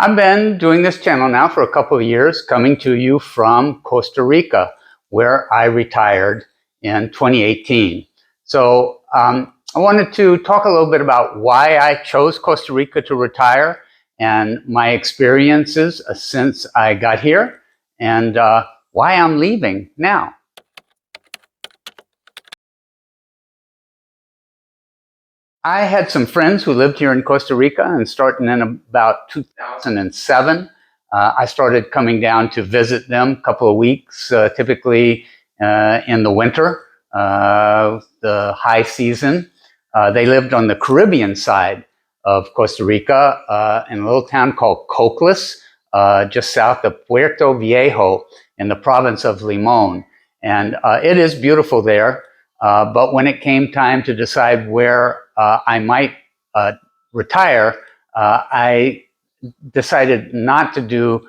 I've been doing this channel now for a couple of years, coming to you from Costa Rica, where I retired in 2018. So I wanted to talk a little bit about why I chose Costa Rica to retire and my experiences since I got here and why I'm leaving now. I had some friends who lived here in Costa Rica, and starting in about 2007, I started coming down to visit them a couple of weeks, typically in the winter, the high season. They lived on the Caribbean side of Costa Rica in a little town called Cocles, just south of Puerto Viejo in the province of Limon. And it is beautiful there. But when it came time to decide where I might retire, I decided not to do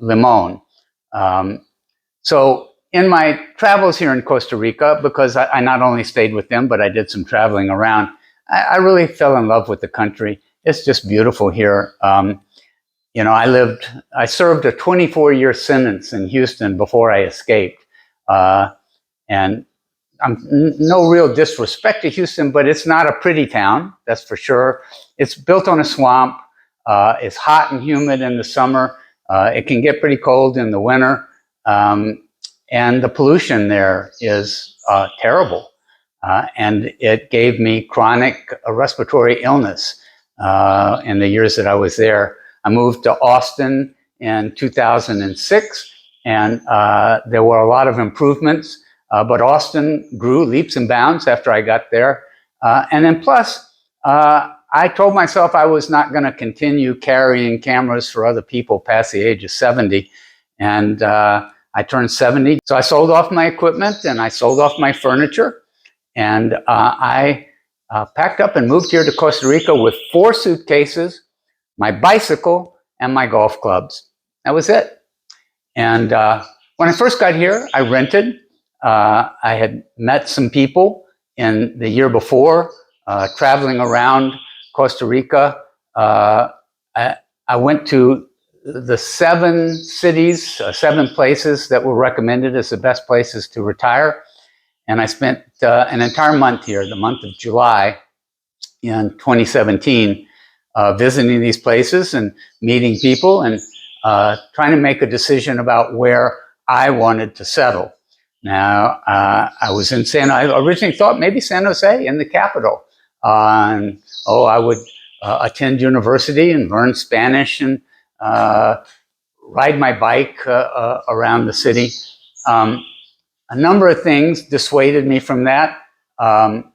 Limon. So in my travels here in Costa Rica, because I not only stayed with them, but I did some traveling around, I really fell in love with the country. It's just beautiful here. You know, I served a 24-year sentence in Houston before I escaped. And no real disrespect to Houston, but it's not a pretty town, that's for sure. It's built on a swamp. It's hot and humid in the summer. It can get pretty cold in the winter. And the pollution there is terrible. And it gave me chronic respiratory illness in the years that I was there. I moved to Austin in 2006, and there were a lot of improvements. But Austin grew leaps and bounds after I got there. And then plus, I told myself I was not going to continue carrying cameras for other people past the age of 70. And I turned 70. So I sold off my equipment and I sold off my furniture. And I packed up and moved here to Costa Rica with 4 suitcases, my bicycle, and my golf clubs. That was it. And when I first got here, I rented. I had met some people in the year before, traveling around Costa Rica. I went to the 7 cities, 7 places that were recommended as the best places to retire. And I spent an entire month here, the month of July in 2017, visiting these places and meeting people and trying to make a decision about where I wanted to settle. Now, I was in I originally thought maybe San Jose in the capital. I would attend university and learn Spanish and ride my bike around the city. A number of things dissuaded me from that. San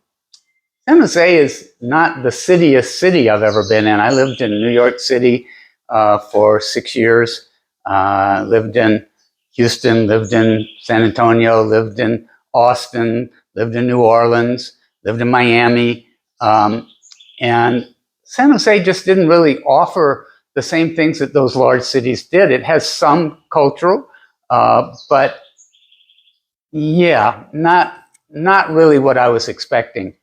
Jose is not the citiest city I've ever been in. I lived in New York City for 6 years, lived in Houston, lived in San Antonio, lived in Austin, lived in New Orleans, lived in Miami. And San Jose just didn't really offer the same things that those large cities did. It has some cultural, but yeah, not really what I was expecting.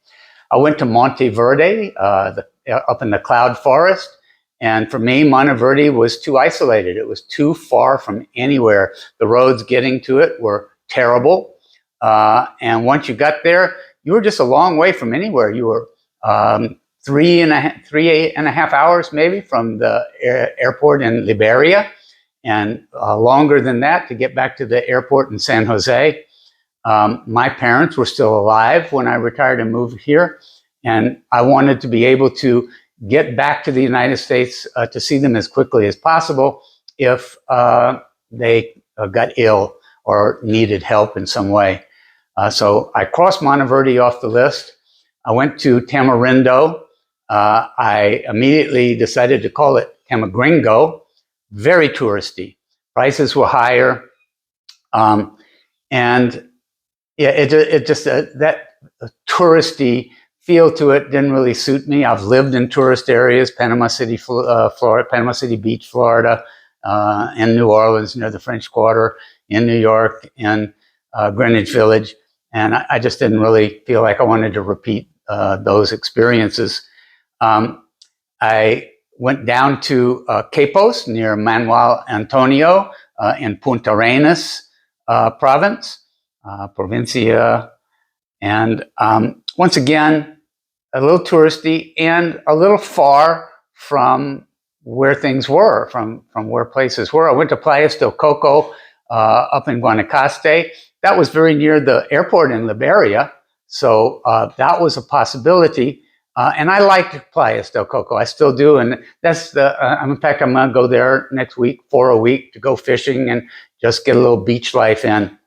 I went to Monteverde, up in the cloud forest. And for me, Monteverde was too isolated. It was too far from anywhere. The roads getting to it were terrible. And once you got there, you were just a long way from anywhere. You were 3.5 hours maybe from the airport in Liberia, and longer than that to get back to the airport in San Jose. My parents were still alive when I retired and moved here. And I wanted to be able to get back to the United States to see them as quickly as possible if they got ill or needed help in some way. So I crossed Monteverde off the list. I went to Tamarindo. I immediately decided to call it Tamagringo. Very touristy. Prices were higher. And yeah, it just, that touristy feel to it didn't really suit me. I've lived in tourist areas, Panama City, Florida, Panama City Beach, Florida, in New Orleans near the French Quarter, in New York, in Greenwich Village. And I just didn't really feel like I wanted to repeat those experiences. I went down to Quepos near Manuel Antonio in Punta Arenas province, provincia. And once again, a little touristy and a little far from where things were, from where places were. I went to Playas del Coco up in Guanacaste. That was very near the airport in Liberia, so that was a possibility. And I liked Playas del Coco. I still do, and that's the. In fact, I'm going to go there next week for a week to go fishing and just get a little beach life in.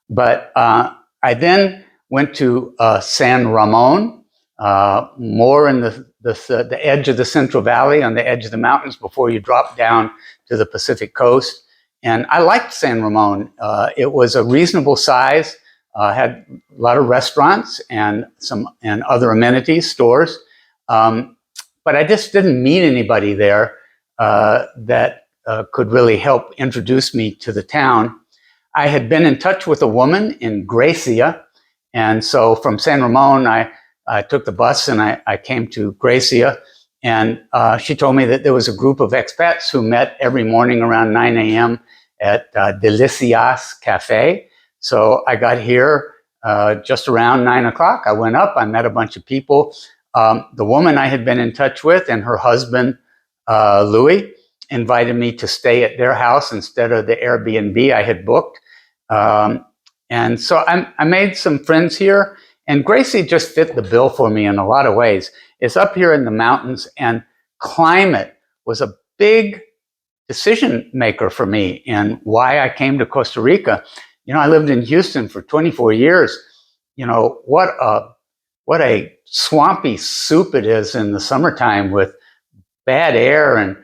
But I then went to San Ramon, more in the edge of the Central Valley, on the edge of the mountains before you drop down to the Pacific coast. And I liked San Ramon. It was a reasonable size, had a lot of restaurants and other amenities, stores. But I just didn't meet anybody there that could really help introduce me to the town. I had been in touch with a woman in Grecia, and so from San Ramon, I took the bus and I came to Grecia, and she told me that there was a group of expats who met every morning around 9 a.m. at Delicias Cafe. So I got here just around 9 o'clock. I went up, I met a bunch of people. The woman I had been in touch with and her husband, Louis, invited me to stay at their house instead of the Airbnb I had booked. And so I made some friends here, and Gracie just fit the bill for me in a lot of ways. It's up here in the mountains, and climate was a big decision maker for me in why I came to Costa Rica. You know, I lived in Houston for 24 years. You know, what a swampy soup it is in the summertime with bad air and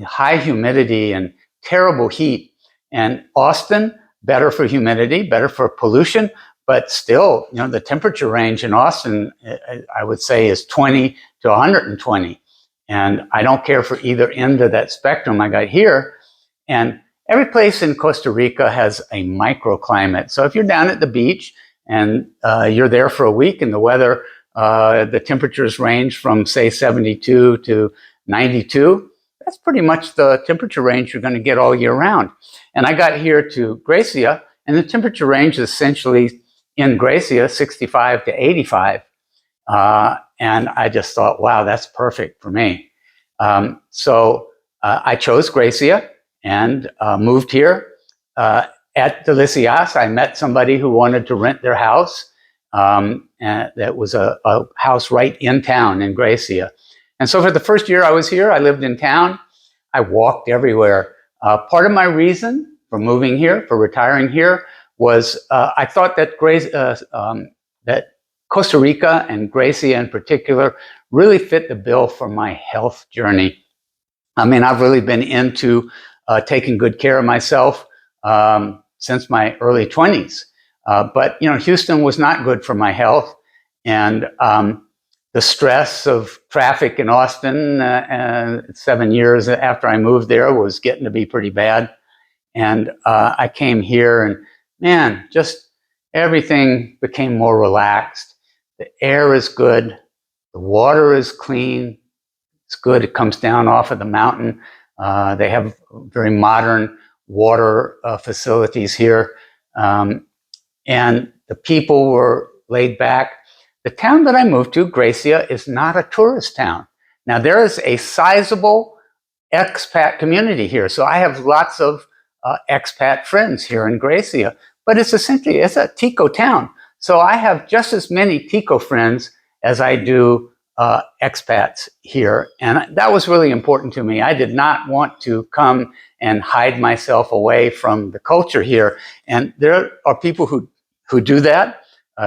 high humidity and terrible heat. And Austin, better for humidity, better for pollution, but still, you know, the temperature range in Austin, I would say, is 20 to 120. And I don't care for either end of that spectrum. I got here, and every place in Costa Rica has a microclimate. So if you're down at the beach and you're there for a week and the weather, the temperatures range from, say, 72 to 92, that's pretty much the temperature range you're going to get all year round. And I got here to Grecia, and the temperature range is essentially in Grecia 65 to 85. And I just thought, wow, that's perfect for me. So I chose Grecia and moved here. At Delicias, I met somebody who wanted to rent their house. And that was a house right in town in Grecia. And so for the first year I was here, I lived in town. I walked everywhere. Part of my reason for moving here, for retiring here, was I thought that that Costa Rica and Grecia in particular really fit the bill for my health journey. I mean, I've really been into taking good care of myself since my early 20s. But, you know, Houston was not good for my health. And the stress of traffic in Austin 7 years after I moved there was getting to be pretty bad. And I came here, and man, just everything became more relaxed. The air is good. The water is clean. It's good. It comes down off of the mountain. They have very modern water facilities here. And the people were laid back. The town that I moved to, Grecia, is not a tourist town. Now, there is a sizable expat community here. So I have lots of expat friends here in Grecia, but it's a Tico town. So I have just as many Tico friends as I do expats here. And that was really important to me. I did not want to come and hide myself away from the culture here. And there are people who do that.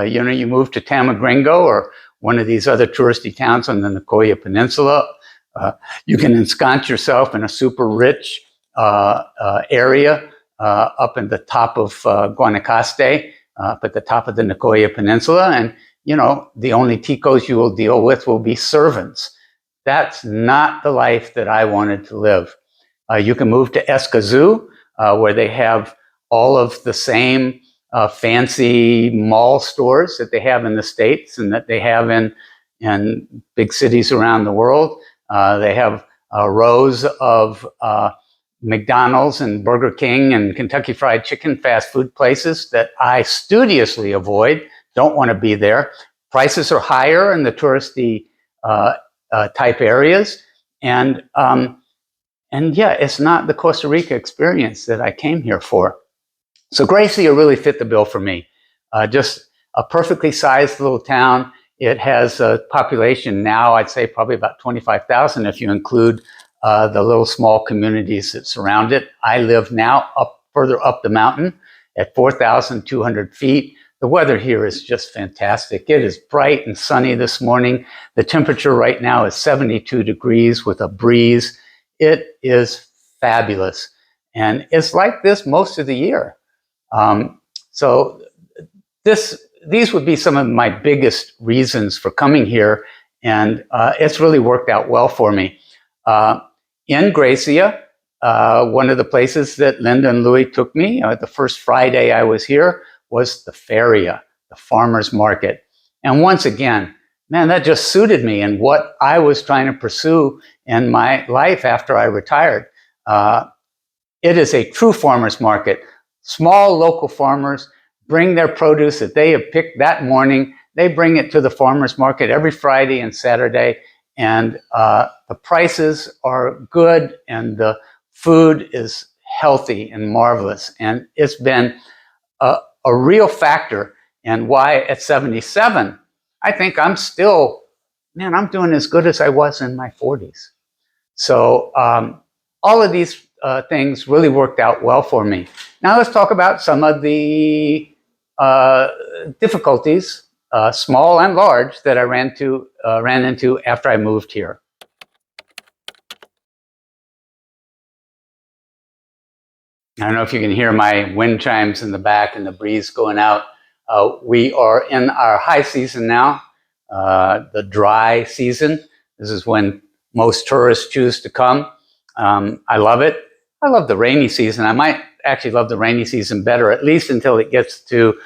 You know, you move to Tamagringo or one of these other touristy towns on the Nicoya Peninsula. You can ensconce yourself in a super rich area up in the top of Guanacaste, up at the top of the Nicoya Peninsula. And, you know, the only Ticos you will deal with will be servants. That's not the life that I wanted to live. You can move to Escazú, where they have all of the same fancy mall stores that they have in the States and that they have in big cities around the world. They have rows of McDonald's and Burger King and Kentucky Fried Chicken fast food places that I studiously avoid, don't want to be there. Prices are higher in the touristy type areas. And yeah, it's not the Costa Rica experience that I came here for. So Grecia really fit the bill for me. Just a perfectly sized little town. It has a population now, I'd say probably about 25,000 if you include the little small communities that surround it. I live now further up the mountain at 4,200 feet. The weather here is just fantastic. It is bright and sunny this morning. The temperature right now is 72 degrees with a breeze. It is fabulous. And it's like this most of the year. So these would be some of my biggest reasons for coming here, and it's really worked out well for me. In Grecia, one of the places that Linda and Louis took me, the first Friday I was here, was the feria, the farmer's market. And once again, man, that just suited me and what I was trying to pursue in my life after I retired. It is a true farmer's market. Small local farmers bring their produce that they have picked that morning. They bring it to the farmer's market every Friday and Saturday, and the prices are good and the food is healthy and marvelous. And it's been a real factor in why at 77, I think I'm still, man, I'm doing as good as I was in my 40s. So all of these things really worked out well for me. Now let's talk about some of the difficulties, small and large, that I ran into after I moved here. I don't know if you can hear my wind chimes in the back and the breeze going out. We are in our high season now, the dry season. This is when most tourists choose to come. I love it. I love the rainy season. I might actually love the rainy season better, at least until it gets to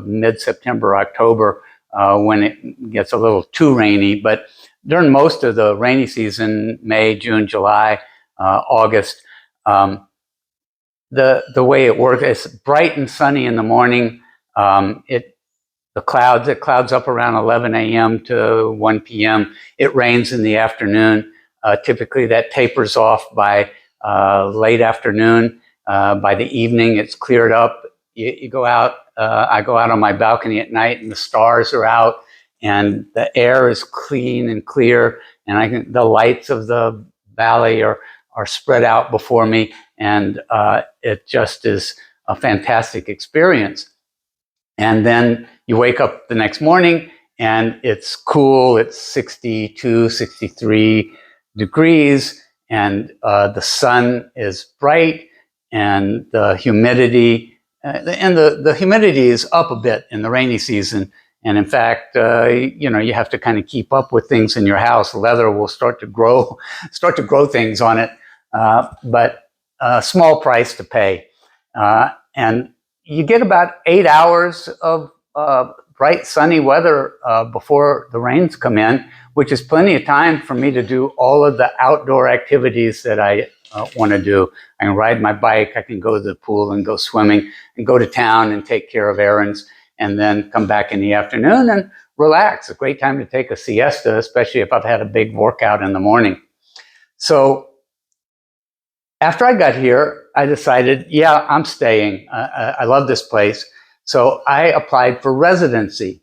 mid-September, October, when it gets a little too rainy. But during most of the rainy season, May, June, July, August, the way it works is bright and sunny in the morning. It clouds up around 11 a.m. to 1 p.m. It rains in the afternoon. Typically that tapers off by late afternoon. By the evening, it's cleared up. You go out. I go out on my balcony at night, and the stars are out, and the air is clean and clear, and the lights of the valley are spread out before me, and it just is a fantastic experience. And then you wake up the next morning and it's cool. It's 62, 63 degrees, and the sun is bright, and the humidity, the humidity is up a bit in the rainy season. And in fact, you have to kind of keep up with things in your house. Leather will start to grow things on it, but a small price to pay. And you get about 8 hours of bright, sunny weather before the rains come in, which is plenty of time for me to do all of the outdoor activities that I want to do. I can ride my bike, I can go to the pool and go swimming, and go to town and take care of errands, and then come back in the afternoon and relax. A great time to take a siesta, especially if I've had a big workout in the morning. So after I got here, I decided, yeah, I'm staying. I love this place. So I applied for residency.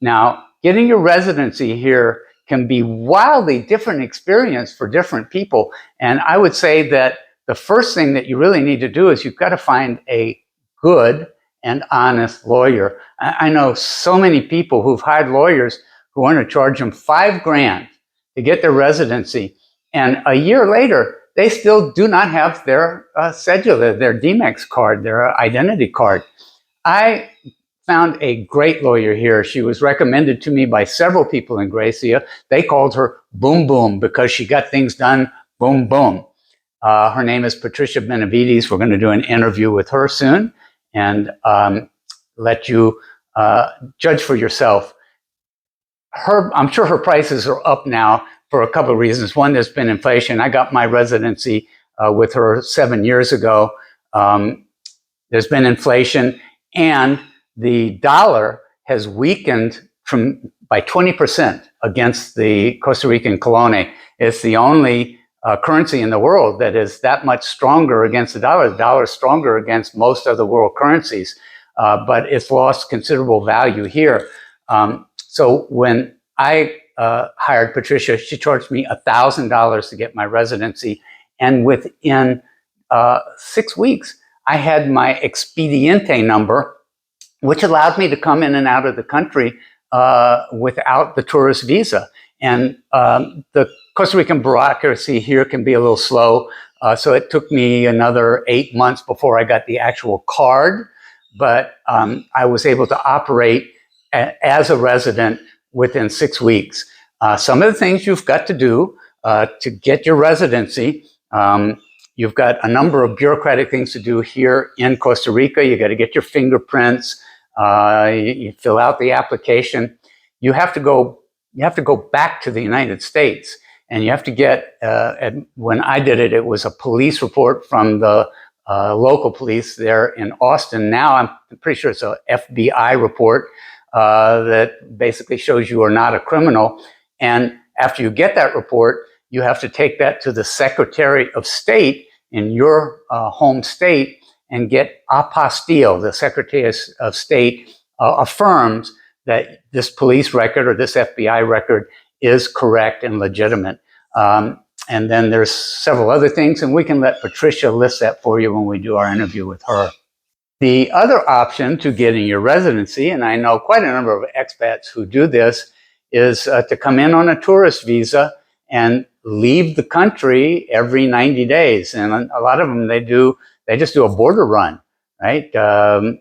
Now, getting your residency here can be wildly different experience for different people. And I would say that the first thing that you really need to do is you've got to find a good and honest lawyer. I know so many people who've hired lawyers who want to charge them $5,000 to get their residency. And a year later, they still do not have their cedula, their DMEX card, their identity card. I found a great lawyer here. She was recommended to me by several people in Grecia. They called her Boom Boom because she got things done boom boom. Her name is Patricia Benavides. We're going to do an interview with her soon and let you judge for yourself. I'm sure her prices are up now for a couple of reasons. One, there's been inflation. I got my residency with her 7 years ago. There's been inflation, and the dollar has weakened by 20% against the Costa Rican colone. It's the only currency in the world that is that much stronger against the dollar. The dollar is stronger against most of the world currencies, but it's lost considerable value here. So when I hired Patricia, she charged me $1,000 to get my residency, and within 6 weeks, I had my expediente number, which allowed me to come in and out of the country without the tourist visa. And the Costa Rican bureaucracy here can be a little slow. So it took me another 8 months before I got the actual card. But I was able to operate as a resident within 6 weeks. Some of the things you've got to do to get your residency, you've got a number of bureaucratic things to do here in Costa Rica. You got to get your fingerprints. You fill out the application. You have to go back to the United States, and you have to get. When I did it, it was a police report from the local police there in Austin. Now I'm pretty sure it's a FBI report that basically shows you are not a criminal. And after you get that report, you have to take that to the Secretary of State in your home state and get apostille. The Secretary of State affirms that this police record or this FBI record is correct and legitimate. And then there's several other things, and we can let Patricia list that for you when we do our interview with her. The other option to getting your residency, and I know quite a number of expats who do this, is to come in on a tourist visa and leave the country every 90 days. And a lot of them, they just do a border run, right?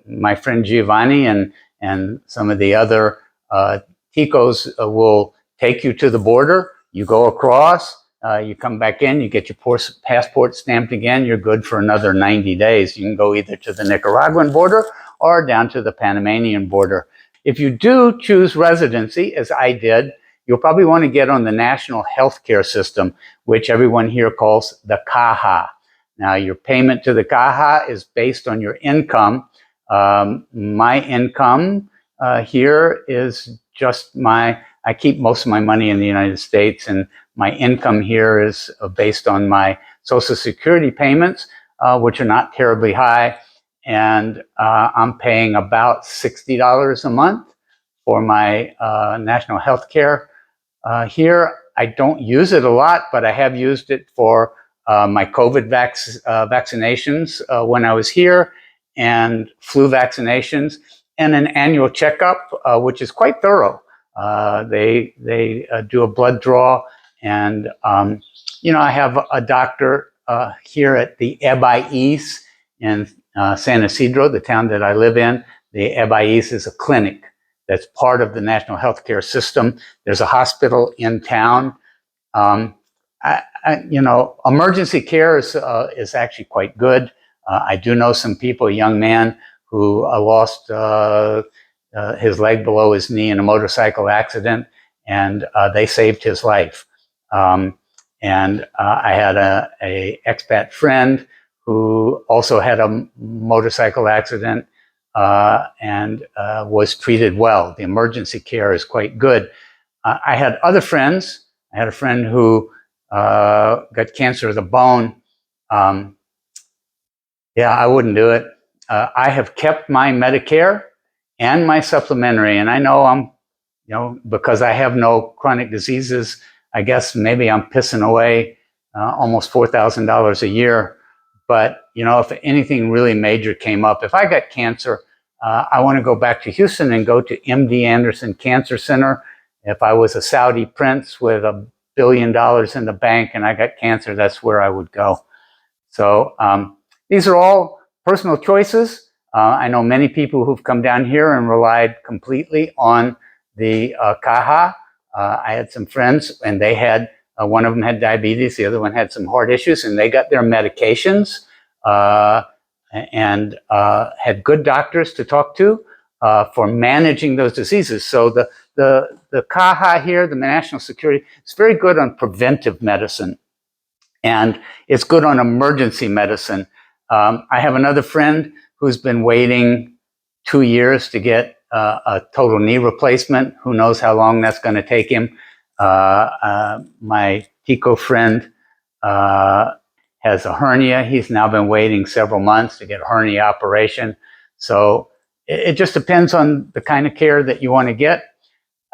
My friend Giovanni and some of the other Ticos will take you to the border. You go across, you come back in, you get your passport stamped again, you're good for another 90 days. You can go either to the Nicaraguan border or down to the Panamanian border. If you do choose residency, as I did, you'll probably want to get on the national healthcare system, which everyone here calls the Caja. Now, your payment to the Caja is based on your income. My income here is just I keep most of my money in the United States, and my income here is based on my Social Security payments, which are not terribly high. And I'm paying about $60 a month for my national health care. Here, I don't use it a lot, but I have used it for my COVID vaccinations when I was here, and flu vaccinations, and an annual checkup, which is quite thorough. They do a blood draw, and I have a doctor here at the Ebais in San Isidro, the town that I live in. The Ebais is a clinic that's part of the national healthcare system. There's a hospital in town. Emergency care is actually quite good. I do know some people, a young man who lost his leg below his knee in a motorcycle accident, and they saved his life. And I had a expat friend who also had a motorcycle accident and was treated well. The emergency care is quite good. I had other friends. I had a friend who got cancer of the bone. I wouldn't do it. I have kept my Medicare and my supplementary, and I know because I have no chronic diseases, I guess maybe I'm pissing away almost $4,000 a year. But, if anything really major came up, if I got cancer, I want to go back to Houston and go to MD Anderson Cancer Center. If I was a Saudi prince with $1 billion in the bank and I got cancer, that's where I would go. So these are all personal choices. I know many people who've come down here and relied completely on the Caja. I had some friends, and they had, one of them had diabetes, the other one had some heart issues, and they got their medications and had good doctors to talk to. for managing those diseases. So the CAHA here, the National Security, is very good on preventive medicine, and it's good on emergency medicine. I have another friend who's been waiting 2 years to get a total knee replacement. Who knows how long that's going to take him? My Tico friend has a hernia. He's now been waiting several months to get a hernia operation. So it just depends on the kind of care that you want to get.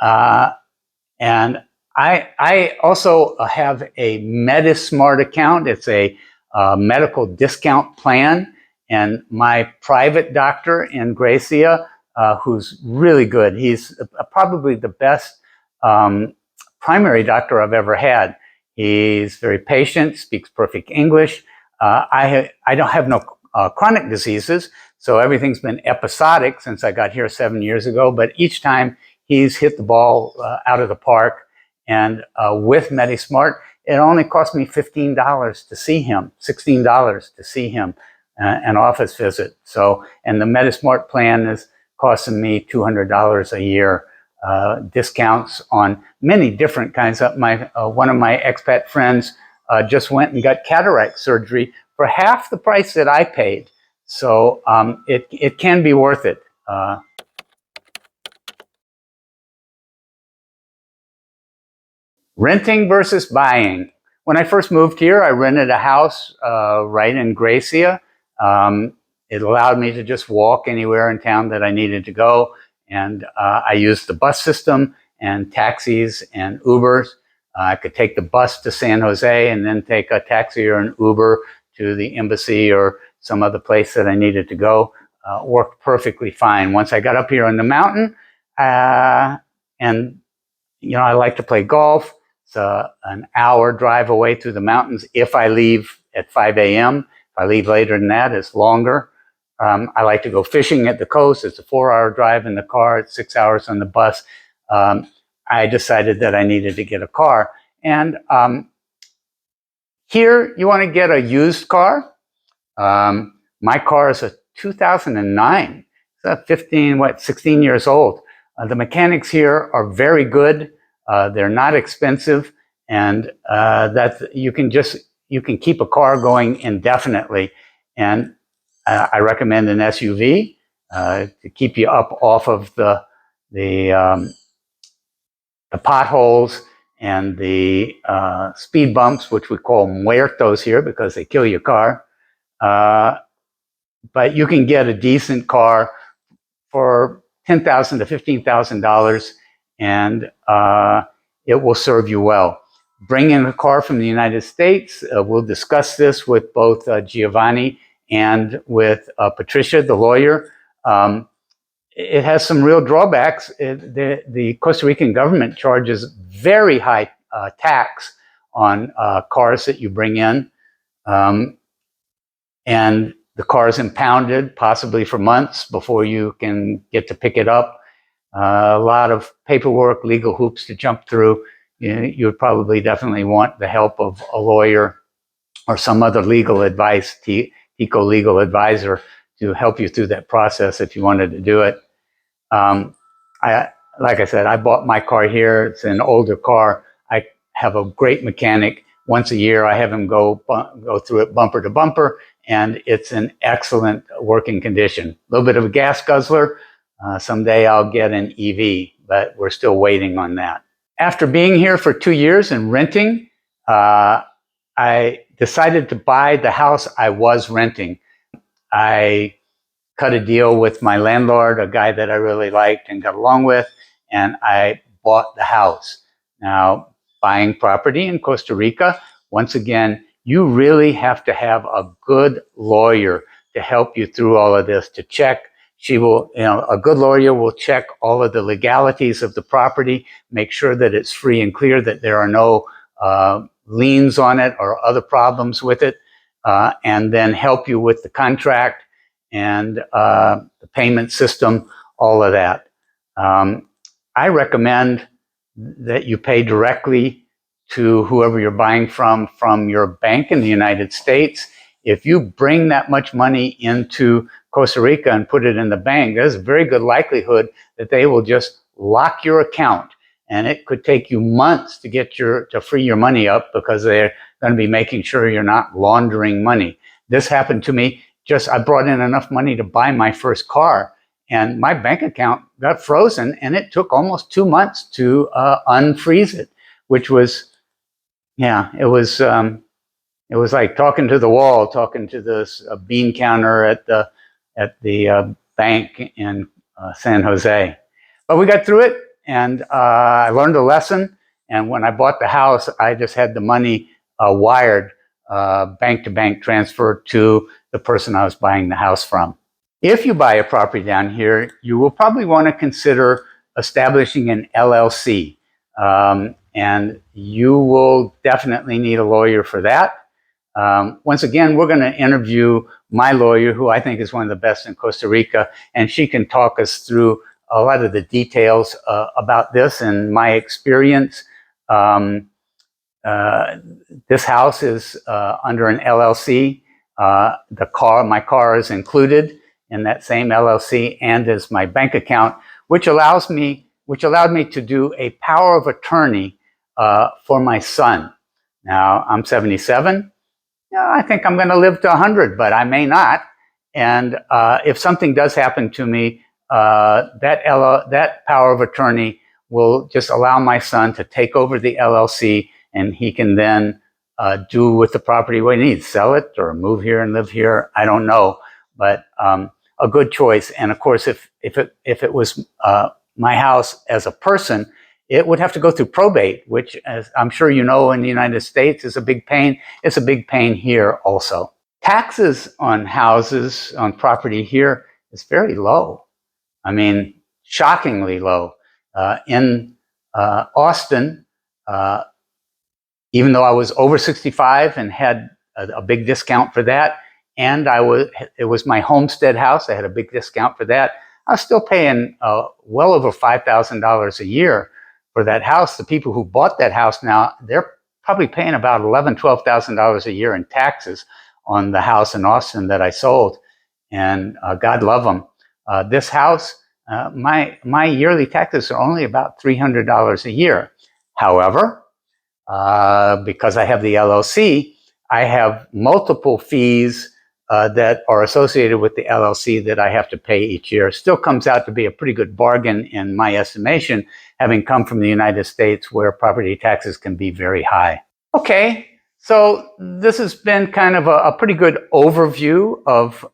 And I also have a MediSmart account. It's a medical discount plan. And my private doctor in Grecia, who's really good, he's probably the best primary doctor I've ever had. He's very patient, speaks perfect English. I don't have no chronic diseases, so everything's been episodic since I got here 7 years ago. But each time he's hit the ball out of the park. And with MediSmart, it only cost me $15 to see him, $16 to see him, an office visit. So, and the MediSmart plan is costing me $200 a year. Discounts on many different kinds of one of my expat friends just went and got cataract surgery for half the price that I paid. So it can be worth it. Renting versus buying. When I first moved here, I rented a house right in Grecia. It allowed me to just walk anywhere in town that I needed to go. And I used the bus system and taxis and Ubers. I could take the bus to San Jose and then take a taxi or an Uber to the embassy or some other place that I needed to go. Worked perfectly fine. Once I got up here on the mountain, and I like to play golf. It's an hour drive away through the mountains if I leave at 5 a.m. If I leave later than that, it's longer. I like to go fishing at the coast. It's a 4-hour drive in the car. It's 6 hours on the bus. I decided that I needed to get a car. And here, you want to get a used car. My car is a 2009. It's 16 years old. The mechanics here are very good. They're not expensive, and you can keep a car going indefinitely. And I recommend an SUV to keep you up off of the potholes and the speed bumps, which we call muertos here because they kill your car. But you can get a decent car for $10,000 to $15,000, and it will serve you well. Bring in a car from the United States. We'll discuss this with both Giovanni and with Patricia, the lawyer. It has some real drawbacks. The Costa Rican government charges very high tax on cars that you bring in. And the car is impounded, possibly for months before you can get to pick it up. A lot of paperwork, legal hoops to jump through. You would probably definitely want the help of a lawyer or some other legal advice, TICO legal advisor, to help you through that process if you wanted to do it. Like I said, I bought my car here. It's an older car. I have a great mechanic. Once a year, I have him go through it bumper to bumper, and it's an excellent working condition. A little bit of a gas guzzler. Someday I'll get an EV, but we're still waiting on that. After being here for 2 years and renting, I decided to buy the house I was renting. I cut a deal with my landlord, a guy that I really liked and got along with, and I bought the house. Now, buying property in Costa Rica, once again, you really have to have a good lawyer to help you through all of this, to check. A good lawyer will check all of the legalities of the property, make sure that it's free and clear, that there are no liens on it or other problems with it, and then help you with the contract and the payment system, all of that. I recommend that you pay directly to whoever you're buying from your bank in the United States. if you bring that much money into Costa Rica and put it in the bank, there's a very good likelihood that they will just lock your account. And it could take you months to get to free your money up, because they're going to be making sure you're not laundering money. This happened to me. I brought in enough money to buy my first car, and my bank account got frozen, and it took almost 2 months to unfreeze it, which was, yeah, it was like talking to the wall, talking to this bean counter at the bank in San Jose. But we got through it, and I learned a lesson. And when I bought the house, I just had the money wired, bank-to-bank transfer to the person I was buying the house from. If you buy a property down here, you will probably want to consider establishing an LLC. And you will definitely need a lawyer for that. Once again, we're going to interview my lawyer, who I think is one of the best in Costa Rica, and she can talk us through a lot of the details about this and my experience. This house is under an LLC. My car is included in that same LLC, and is my bank account, which allowed me to do a power of attorney for my son. Now, I'm 77. I think I'm going to live to 100, but I may not. And if something does happen to me, that power of attorney will just allow my son to take over the LLC, and he can then do with the property what he needs, sell it or move here and live here. I don't know, but a good choice. And of course, if it was my house as a person, it would have to go through probate, which, as I'm sure you know, in the United States is a big pain. It's a big pain here also. Taxes on houses, on property here, is very low. I mean, shockingly low. In Austin, even though I was over 65 and had a big discount for that, and it was my homestead house, I had a big discount for that, I was still paying well over $5,000 a year for that house. The people who bought that house now, they're probably paying about $11,000, $12,000 a year in taxes on the house in Austin that I sold, and God love them. This house, my yearly taxes are only about $300 a year. However, because I have the LLC, I have multiple fees that are associated with the LLC that I have to pay each year. Still comes out to be a pretty good bargain in my estimation, having come from the United States, where property taxes can be very high. Okay, so this has been kind of a pretty good overview of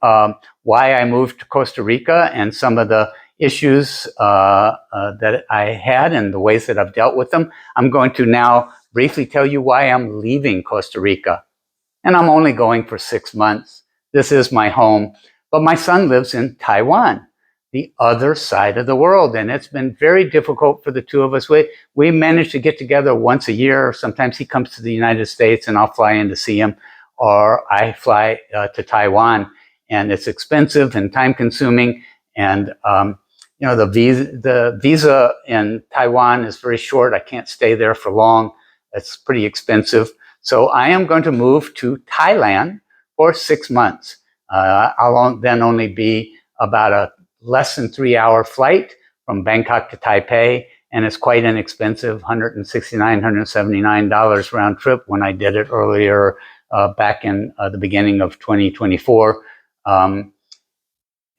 why I moved to Costa Rica and some of the issues that I had and the ways that I've dealt with them. I'm going to now briefly tell you why I'm leaving Costa Rica. And I'm only going for 6 months. This is my home. But my son lives in Taiwan, the other side of the world. And it's been very difficult for the two of us. We manage to get together once a year. Sometimes he comes to the United States and I'll fly in to see him, or I fly to Taiwan. And it's expensive and time consuming. And the visa in Taiwan is very short. I can't stay there for long. It's pretty expensive. So I am going to move to Thailand for 6 months. I'll then only be about a less than 3-hour flight from Bangkok to Taipei, and it's quite inexpensive, $169, $179 round trip when I did it earlier back in the beginning of 2024. Yeah,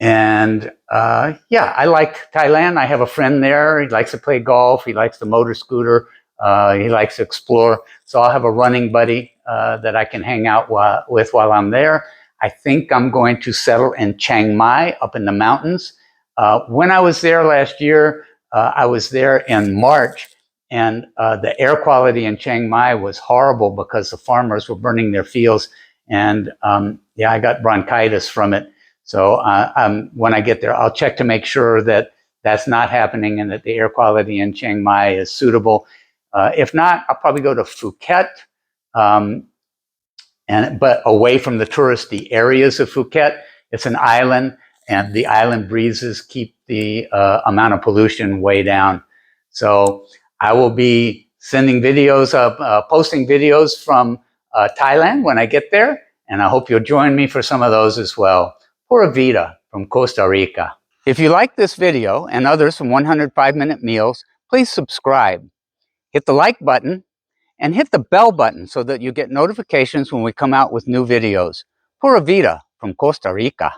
I like Thailand. I have a friend there. He likes to play golf. He likes the motor scooter. He likes to explore. So I'll have a running buddy that I can hang out with while I'm there. I think I'm going to settle in Chiang Mai up in the mountains. When I was there last year, I was there in March, and the air quality in Chiang Mai was horrible because the farmers were burning their fields. And yeah, I got bronchitis from it. So when I get there, I'll check to make sure that that's not happening and that the air quality in Chiang Mai is suitable. If not, I'll probably go to Phuket, but away from the touristy areas of Phuket. It's an island, and the island breezes keep the amount of pollution way down. So I will be sending videos posting videos from Thailand when I get there, and I hope you'll join me for some of those as well. Pura vida from Costa Rica. If you like this video and others from 105-Minute Meals, please subscribe. Hit the like button and hit the bell button so that you get notifications when we come out with new videos. Pura vida from Costa Rica.